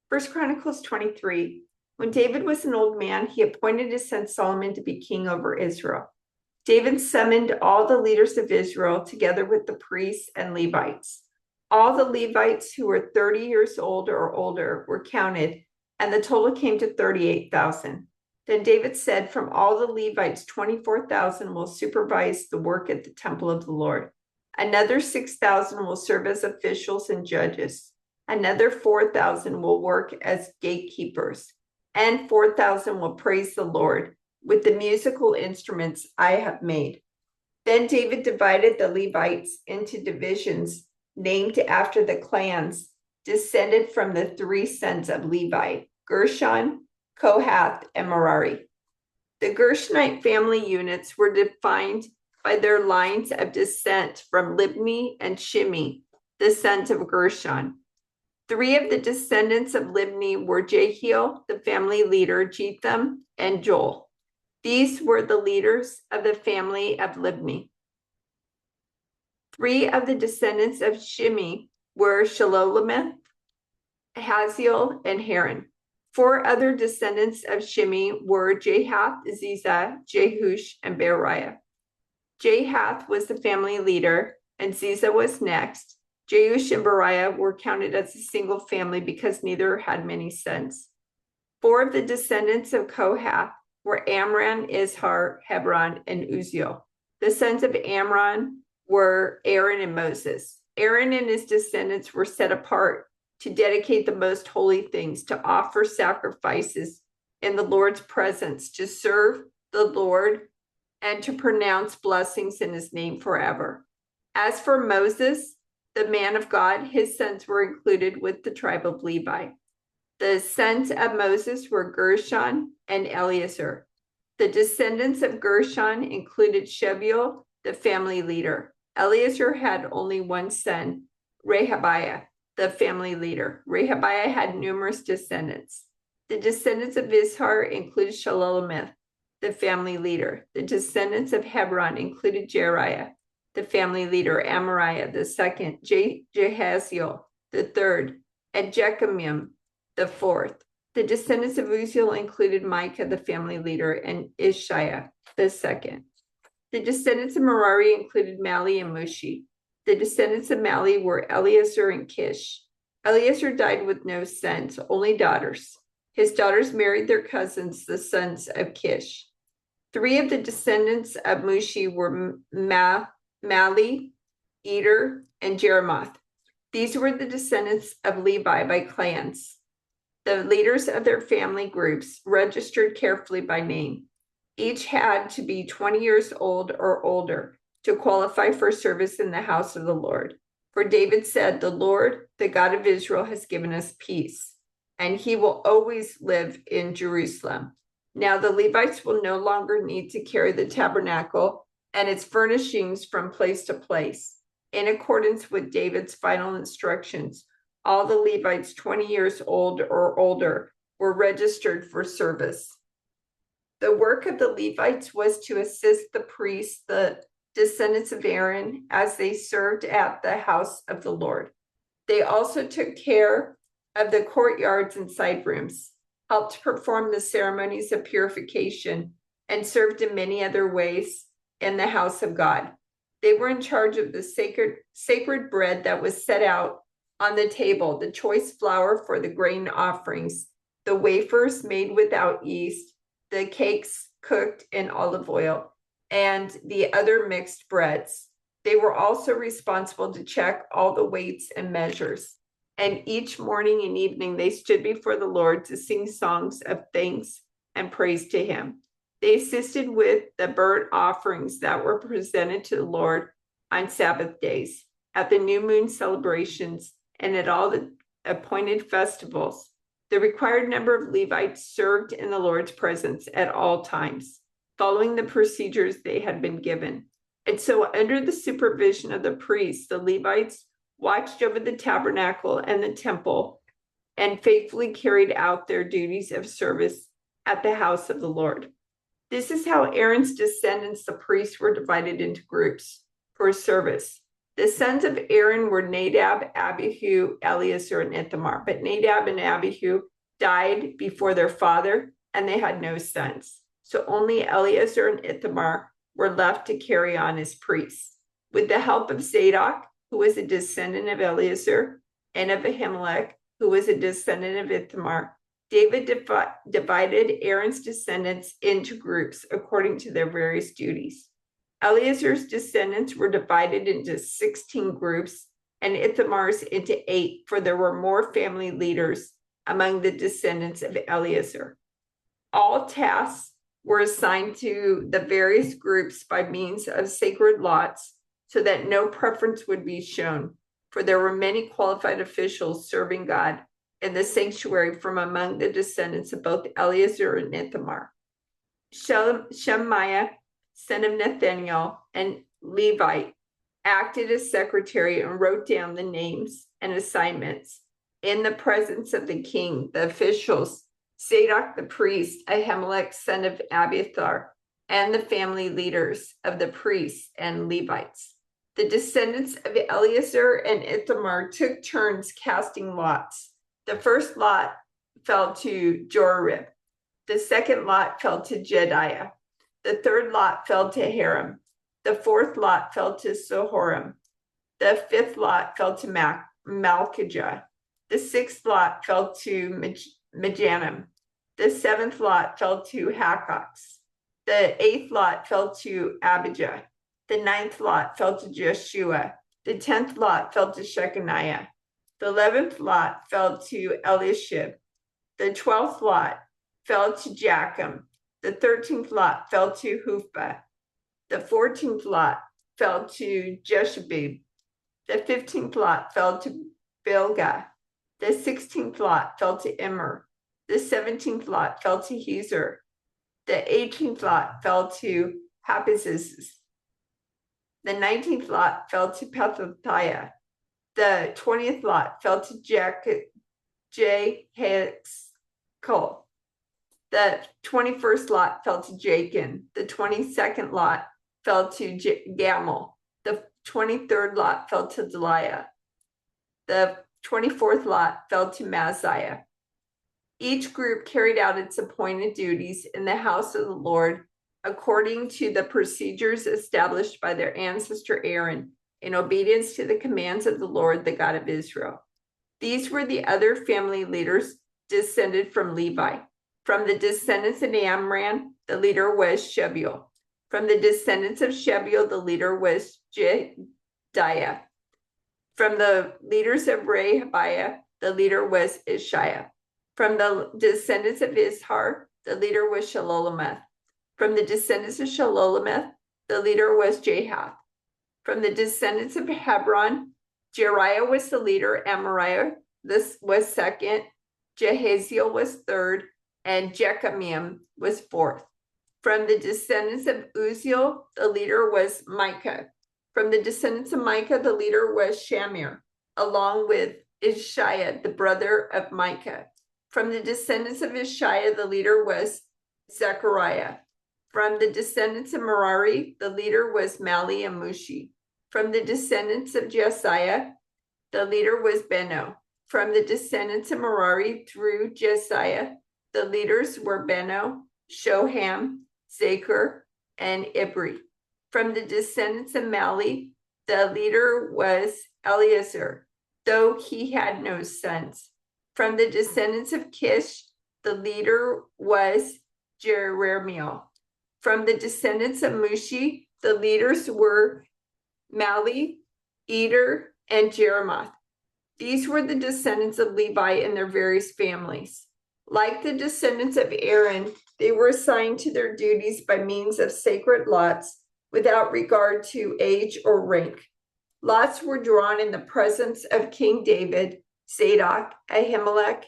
1 Chronicles 23. When David was an old man, he appointed his son Solomon to be king over Israel. David summoned all the leaders of Israel together with the priests and Levites. All the Levites who were 30 years old or older were counted, and the total came to 38,000. Then David said, from all the Levites, 24,000 will supervise the work at the temple of the Lord. Another 6,000 will serve as officials and judges. Another 4,000 will work as gatekeepers, and 4,000 will praise the Lord with the musical instruments I have made. Then David divided the Levites into divisions named after the clans descended from the three sons of Levi, Gershon, Kohath, and Merari. The Gershonite family units were defined by their lines of descent from Libni and Shimei, the sons of Gershon. Three of the descendants of Libni were Jehiel, the family leader, Jetham, and Joel. These were the leaders of the family of Libni. Three of the descendants of Shimei were Shalomith, Haziel, and Haran. Four other descendants of Shimei were Jahath, Ziza, Jehush, and Beriah. Jahath was the family leader, and Ziza was next. Jeush and Beriah were counted as a single family because neither had many sons. Four of the descendants of Kohath were Amram, Izhar, Hebron, and Uzziel. The sons of Amram were Aaron and Moses. Aaron and his descendants were set apart to dedicate the most holy things, to offer sacrifices in the Lord's presence, to serve the Lord, and to pronounce blessings in his name forever. As for Moses, the man of God, his sons were included with the tribe of Levi. The sons of Moses were Gershon and Eleazar. The descendants of Gershon included Shebuel, the family leader. Eleazar had only one son, Rehabiah, the family leader. Rehabiah had numerous descendants. The descendants of Izhar included Shalomith, the family leader. The descendants of Hebron included Jeriah, the family leader, Amariah, the second, Jehaziel, the third, and Jechamiah, the fourth. The descendants of Uzziel included Micah, the family leader, and Ishiah, the second. The descendants of Merari included Mali and Mushi. The descendants of Mali were Eleazar and Kish. Eleazar died with no sons, only daughters. His daughters married their cousins, the sons of Kish. Three of the descendants of Mushi were Mali, Eder, and Jeremoth. These were the descendants of Levi by clans. The leaders of their family groups registered carefully by name. Each had to be 20 years old or older to qualify for service in the house of the Lord. For David said, the Lord, the God of Israel, has given us peace, and he will always live in Jerusalem. Now the Levites will no longer need to carry the tabernacle and its furnishings from place to place. In accordance with David's final instructions, all the Levites 20 years old or older were registered for service. The work of the Levites was to assist the priests, the descendants of Aaron, as they served at the house of the Lord. They also took care of the courtyards and side rooms, helped perform the ceremonies of purification, and served in many other ways in the house of God. They were in charge of the sacred bread that was set out on the table, the choice flour for the grain offerings, the wafers made without yeast, the cakes cooked in olive oil, and the other mixed breads. They were also responsible to check all the weights and measures. And each morning and evening they stood before the Lord to sing songs of thanks and praise to him. They assisted with the burnt offerings that were presented to the Lord on Sabbath days, at the new moon celebrations, and at all the appointed festivals. The required number of Levites served in the Lord's presence at all times, following the procedures they had been given. And so under the supervision of the priests, the Levites watched over the tabernacle and the temple and faithfully carried out their duties of service at the house of the Lord. This is how Aaron's descendants, the priests, were divided into groups for service. The sons of Aaron were Nadab, Abihu, Eleazar, and Ithamar. But Nadab and Abihu died before their father, and they had no sons. So only Eleazar and Ithamar were left to carry on as priests. With the help of Zadok, who was a descendant of Eleazar, and of Ahimelech, who was a descendant of Ithamar, David divided Aaron's descendants into groups according to their various duties. Eleazar's descendants were divided into 16 groups, and Ithamar's into 8, for there were more family leaders among the descendants of Eleazar. All tasks were assigned to the various groups by means of sacred lots, so that no preference would be shown, for there were many qualified officials serving God in the sanctuary from among the descendants of both Eleazar and Ithamar. Shemaiah, son of Nathaniel, and Levite, acted as secretary and wrote down the names and assignments in the presence of the king, the officials, Zadok the priest, Ahimelech, son of Abiathar, and the family leaders of the priests and Levites. The descendants of Eleazar and Ithamar took turns casting lots. The first lot fell to Jorib. The second lot fell to Jediah. The third lot fell to Haram. The fourth lot fell to Sohoram. The fifth lot fell to Malchijah. The sixth lot fell to Majanim. The seventh lot fell to Hakox. The eighth lot fell to Abijah. The ninth lot fell to Jeshua. The 10th lot fell to Shechaniah. The 11th lot fell to Eliashib. The 12th lot fell to Jacham. The 13th lot fell to Huphah. The 14th lot fell to Jeshabib. The 15th lot fell to Bilgah. The 16th lot fell to Immer. The 17th lot fell to Hezer. The 18th lot fell to Hapizzes. The 19th lot fell to Pethathiah. The 20th lot fell to Jehezkel. The 21st lot fell to Jachin. The 22nd lot fell to Gamal. The 23rd lot fell to Deliah. The 24th lot fell to Maziah. Each group carried out its appointed duties in the house of the Lord according to the procedures established by their ancestor Aaron in obedience to the commands of the Lord, the God of Israel. These were the other family leaders descended from Levi. From the descendants of Amram, the leader was Shebuel. From the descendants of Shebuel, the leader was Jediah. From the leaders of Rehabiah, the leader was Ishiah. From the descendants of Ishar, the leader was Shalomith. From the descendants of Shalomith, the leader was Jahath. From the descendants of Hebron, Jeriah was the leader, Amariah this was second, Jehaziel was third, and Jechamim was fourth. From the descendants of Uzziel, the leader was Micah. From the descendants of Micah, the leader was Shamir, along with Ishiah, the brother of Micah. From the descendants of Ishiah, the leader was Zechariah. From the descendants of Merari, the leader was Mali and Mushi. From the descendants of Jesiah, the leader was Beno. From the descendants of Merari through Jesiah, the leaders were Beno, Shoham, Zachar, and Ibri. From the descendants of Mali, the leader was Eleazar, though he had no sons. From the descendants of Kish, the leader was Jeremiel. From the descendants of Mushi, the leaders were Mali, Eder, and Jeremoth. These were the descendants of Levi and their various families. Like the descendants of Aaron, they were assigned to their duties by means of sacred lots without regard to age or rank. Lots were drawn in the presence of King David, Zadok, Ahimelech,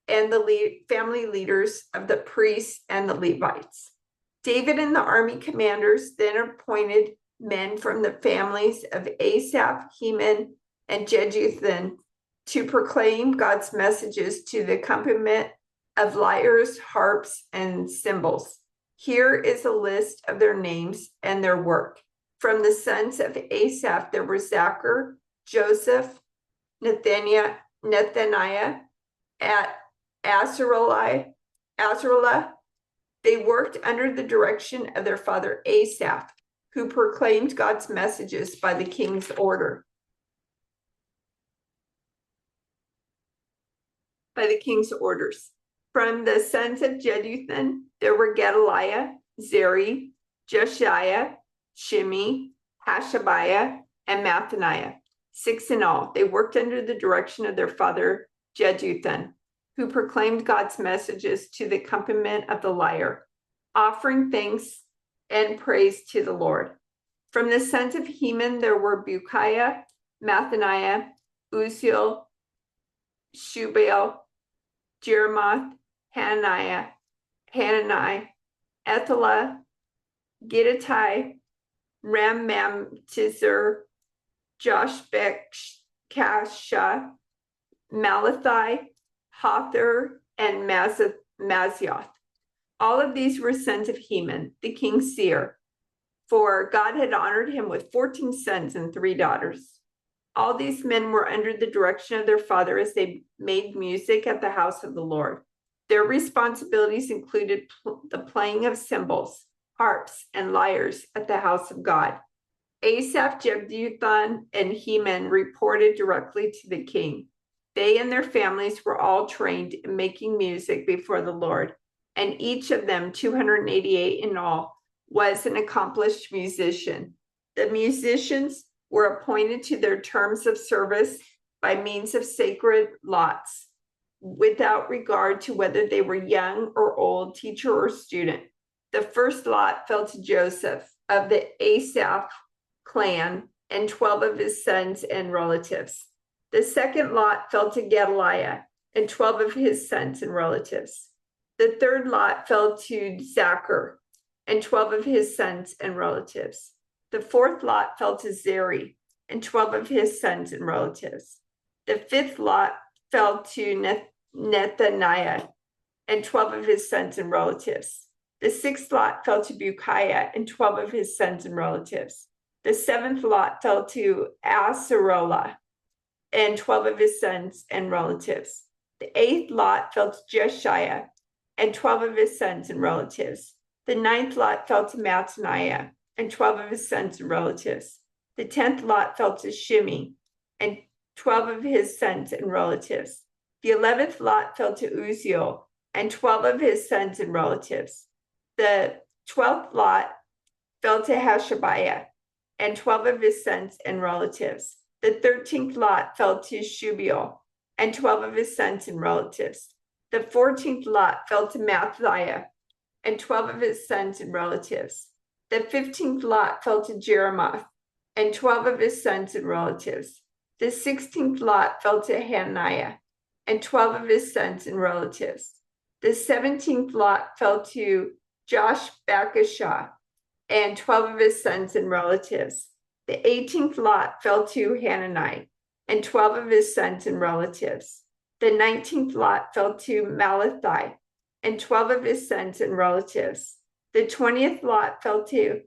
and the family leaders of the priests and the Levites. David and the army commanders then appointed men from the families of Asaph, Heman, and Jeduthun to proclaim God's messages to the accompaniment of lyres, harps, and cymbals. Here is a list of their names and their work. From the sons of Asaph, there were Zachar, Joseph, Nathaniah, at Azarela. They worked under the direction of their father Asaph, who proclaimed God's messages by the king's order. By the king's orders. From the sons of Jeduthun, there were Gedaliah, Zeri, Jeshaiah, Shimei, Hashabiah, and Mathaniah, 6 in all. They worked under the direction of their father Jeduthun, who proclaimed God's messages to the accompaniment of the lyre, offering thanks and praise to the Lord. From the sons of Heman, there were Bukiah, Mathaniah, Uzziel, Shubael, Jeremoth, Hanani, Ethala, Gittai, Ramamtizur, Joshbekasha, Malathi, Hothar, and Mazioth. All of these were sons of Heman, the king's seer, for God had honored him with 14 sons and 3 daughters. All these men were under the direction of their father as they made music at the house of the Lord. Their responsibilities included the playing of cymbals, harps, and lyres at the house of God. Asaph, Jeduthun, and Heman reported directly to the king. They and their families were all trained in making music before the Lord, and each of them, 288 in all, was an accomplished musician. The musicians were appointed to their terms of service by means of sacred lots, without regard to whether they were young or old, teacher or student. The first lot fell to Joseph of the Asaph clan and 12 of his sons and relatives. The second lot fell to Gedaliah and 12 of his sons and relatives. The third lot fell to Zachar and 12 of his sons and relatives. The fourth lot fell to Zeri and 12 of his sons and relatives. The fifth lot fell to Nethaniah and 12 of his sons and relatives. The sixth lot fell to Bukiah and 12 of his sons and relatives. The seventh lot fell to Asarola and 12 of his sons and relatives. The eighth lot fell to Jeshaiah and 12 of his sons and relatives. The ninth lot fell to Mattaniah and 12 of his sons and relatives. The 10th lot fell to Shimei and 12 of his sons and relatives. The 11th lot fell to Uzziel and 12 of his sons and relatives. The 12th lot fell to Hashabiah and 12 of his sons and relatives. The 13th lot fell to Shubael and 12 of his sons and relatives. The 14th lot fell to Matthiah and 12 of his sons and relatives. The 15th lot fell to Jeremoth and 12 of his sons and relatives. The 16th lot fell to Hananiah and 12 of his sons and relatives. The 17th lot fell to Joshbekasha and 12 of his sons and relatives. The 18th lot fell to Hanani and 12 of his sons and relatives. The 19th lot fell to Malathi and 12 of his sons and relatives. The 20th lot fell to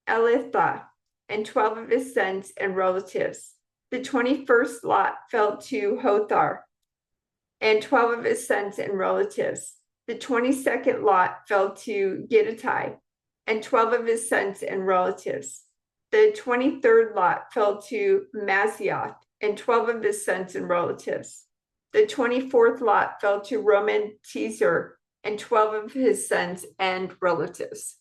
Elitha and 12 of his sons and relatives. The 21st lot fell to Hothar and 12 of his sons and relatives. The 22nd lot fell to Gittai and 12 of his sons and relatives. The 23rd lot fell to Mazioth and 12 of his sons and relatives. The 24th lot fell to Roman Tezer and 12 of his sons and relatives.